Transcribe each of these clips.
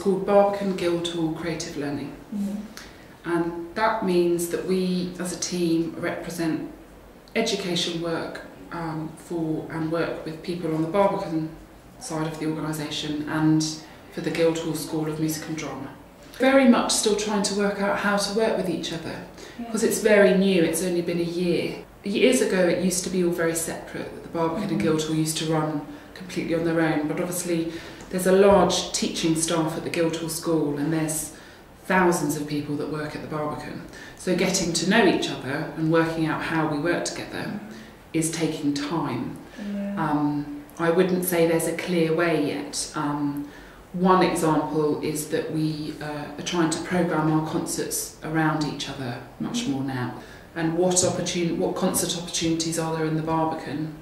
called Barbican Guildhall Creative Learning. And that means that we as a team represent education work and work with people on the Barbican side of the organisation and for the Guildhall School of Music and Drama. Very much still trying to work out how to work with each other because it's very new, it's only been a year. Years ago it used to be all very separate, the Barbican and Guildhall used to run completely on their own, but obviously there's a large teaching staff at the Guildhall School and there's thousands of people that work at the Barbican. So getting to know each other and working out how we work together is taking time. I wouldn't say there's a clear way yet. One example is that we are trying to programme our concerts around each other much more now. And what concert opportunities are there in the Barbican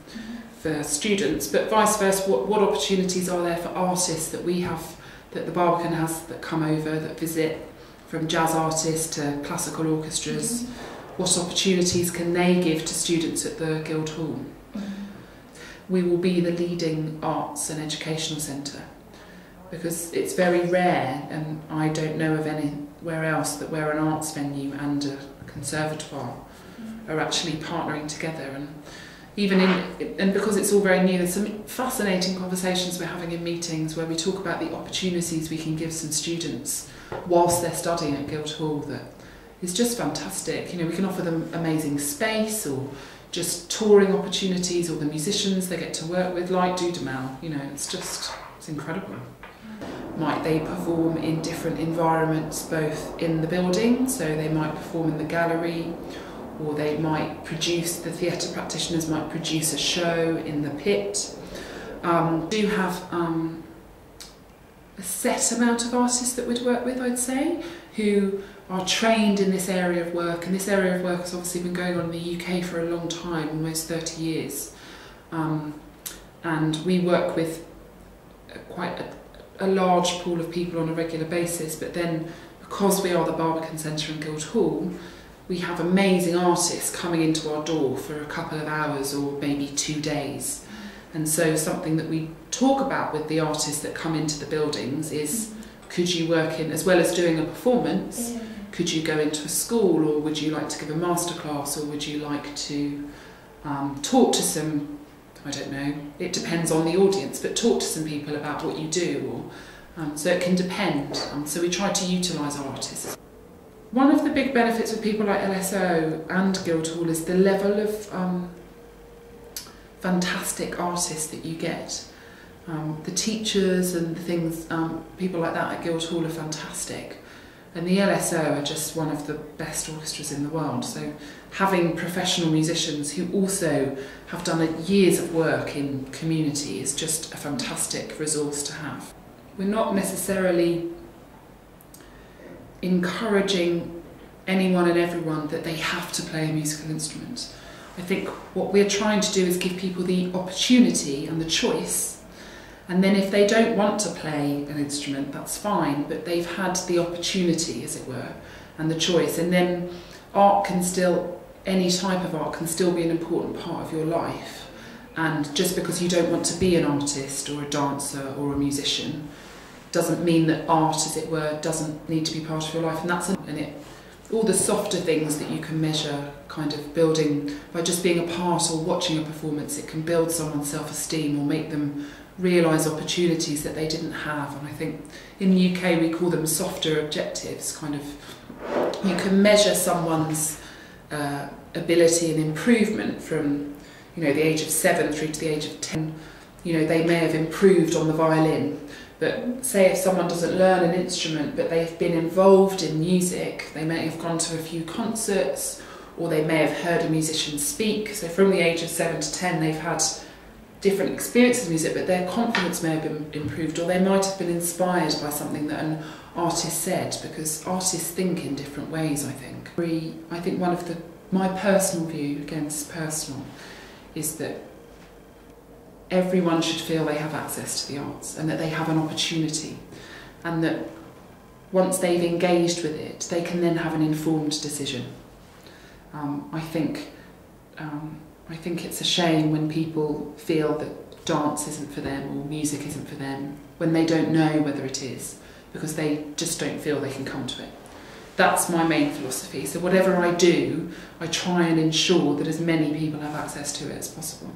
for students, but vice versa, what opportunities are there for artists that we have, that the Barbican has, that come over, that visit, from jazz artists to classical orchestras. What opportunities can they give to students at the Guildhall? We will be the leading arts and educational centre because it's very rare, and I don't know of anywhere else that where an arts venue and a conservatoire are actually partnering together. And even and because it's all very new, there's some fascinating conversations we're having in meetings where we talk about the opportunities we can give some students whilst they're studying at Guildhall that is just fantastic. You know, we can offer them amazing space or just touring opportunities, or the musicians they get to work with, like Dudamel, you know, it's incredible. Might they perform in different environments, both in the building, so they might perform in the gallery, or they might produce, the theatre practitioners might produce a show in the pit. Do have a set amount of artists that we'd work with, I'd say, who are trained in this area of work, and this area of work has obviously been going on in the UK for a long time, almost 30 years. And we work with quite a large pool of people on a regular basis, but then because we are the Barbican Centre in Guildhall, we have amazing artists coming into our door for a couple of hours or maybe 2 days. And so something that we talk about with the artists that come into the buildings is, could you work in, as well as doing a performance, could you go into a school, or would you like to give a masterclass, or would you like to talk to some, I don't know, it depends on the audience, but talk to some people about what you do, or so it can depend. So we try to utilise our artists. One of the big benefits with people like LSO and Guildhall is the level of fantastic artists that you get. The teachers and the things, people like that at Guildhall are fantastic. And the LSO are just one of the best orchestras in the world. So having professional musicians who also have done years of work in community is just a fantastic resource to have. We're not necessarily encouraging anyone and everyone that they have to play a musical instrument. I think what we're trying to do is give people the opportunity and the choice. And then if they don't want to play an instrument, that's fine, but they've had the opportunity, as it were, and the choice. And then art can still, any type of art can still be an important part of your life. And just because you don't want to be an artist or a dancer or a musician, doesn't mean that art, as it were, doesn't need to be part of your life. And that's all the softer things that you can measure, kind of building, by just being a part or watching a performance, it can build someone's self-esteem or make them realise opportunities that they didn't have. And I think in the UK we call them softer objectives, kind of, you can measure someone's ability and improvement from, you know, the age of 7 through to the age of 10. You know, they may have improved on the violin, but say if someone doesn't learn an instrument but they've been involved in music, they may have gone to a few concerts, or they may have heard a musician speak. So from the age of 7 to 10 they've had different experiences of music, but their confidence may have been improved, or they might have been inspired by something that an artist said, because artists think in different ways, I think. I think one of my personal view, again it's personal, is that everyone should feel they have access to the arts and that they have an opportunity, and that once they've engaged with it they can then have an informed decision. I think it's a shame when people feel that dance isn't for them or music isn't for them when they don't know whether it is, because they just don't feel they can come to it. That's my main philosophy. So whatever I do, I try and ensure that as many people have access to it as possible.